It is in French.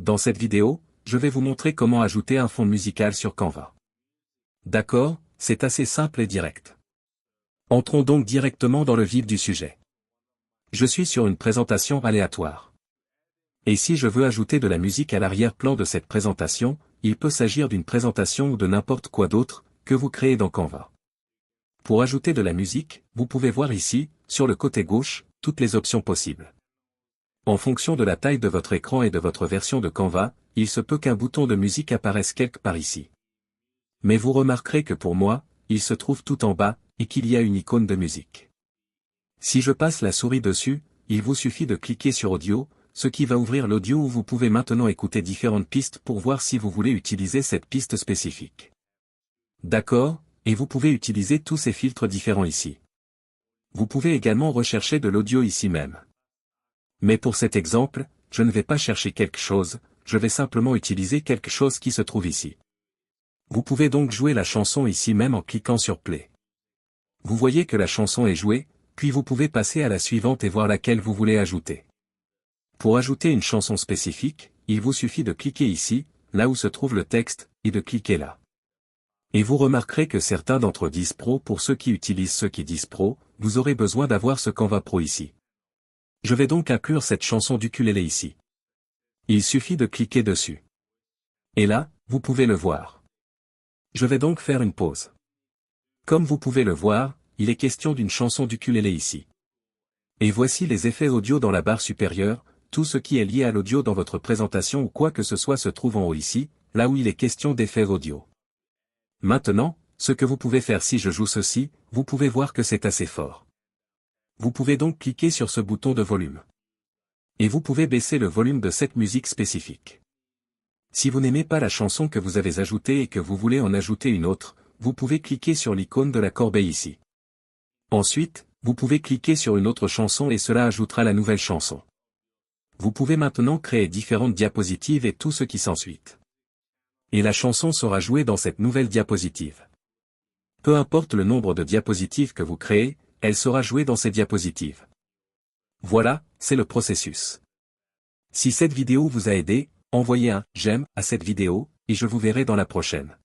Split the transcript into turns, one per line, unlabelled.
Dans cette vidéo, je vais vous montrer comment ajouter un fond musical sur Canva. D'accord, c'est assez simple et direct. Entrons donc directement dans le vif du sujet. Je suis sur une présentation aléatoire. Et si je veux ajouter de la musique à l'arrière-plan de cette présentation, il peut s'agir d'une présentation ou de n'importe quoi d'autre, que vous créez dans Canva. Pour ajouter de la musique, vous pouvez voir ici, sur le côté gauche, toutes les options possibles. En fonction de la taille de votre écran et de votre version de Canva, il se peut qu'un bouton de musique apparaisse quelque part ici. Mais vous remarquerez que pour moi, il se trouve tout en bas, et qu'il y a une icône de musique. Si je passe la souris dessus, il vous suffit de cliquer sur Audio, ce qui va ouvrir l'audio où vous pouvez maintenant écouter différentes pistes pour voir si vous voulez utiliser cette piste spécifique. D'accord, et vous pouvez utiliser tous ces filtres différents ici. Vous pouvez également rechercher de l'audio ici même. Mais pour cet exemple, je ne vais pas chercher quelque chose, je vais simplement utiliser quelque chose qui se trouve ici. Vous pouvez donc jouer la chanson ici même en cliquant sur Play. Vous voyez que la chanson est jouée, puis vous pouvez passer à la suivante et voir laquelle vous voulez ajouter. Pour ajouter une chanson spécifique, il vous suffit de cliquer ici, là où se trouve le texte, et de cliquer là. Et vous remarquerez que certains d'entre eux disent Pro. Pour ceux qui utilisent ceux qui disent Pro, vous aurez besoin d'avoir ce Canva Pro ici. Je vais donc inclure cette chanson d'ukulélé ici. Il suffit de cliquer dessus. Et là, vous pouvez le voir. Je vais donc faire une pause. Comme vous pouvez le voir, il est question d'une chanson d'ukulélé ici. Et voici les effets audio dans la barre supérieure, tout ce qui est lié à l'audio dans votre présentation ou quoi que ce soit se trouve en haut ici, là où il est question d'effets audio. Maintenant, ce que vous pouvez faire si je joue ceci, vous pouvez voir que c'est assez fort. Vous pouvez donc cliquer sur ce bouton de volume. Et vous pouvez baisser le volume de cette musique spécifique. Si vous n'aimez pas la chanson que vous avez ajoutée et que vous voulez en ajouter une autre, vous pouvez cliquer sur l'icône de la corbeille ici. Ensuite, vous pouvez cliquer sur une autre chanson et cela ajoutera la nouvelle chanson. Vous pouvez maintenant créer différentes diapositives et tout ce qui s'ensuit. Et la chanson sera jouée dans cette nouvelle diapositive. Peu importe le nombre de diapositives que vous créez, elle sera jouée dans ces diapositives. Voilà, c'est le processus. Si cette vidéo vous a aidé, envoyez un « j'aime » à cette vidéo, et je vous verrai dans la prochaine.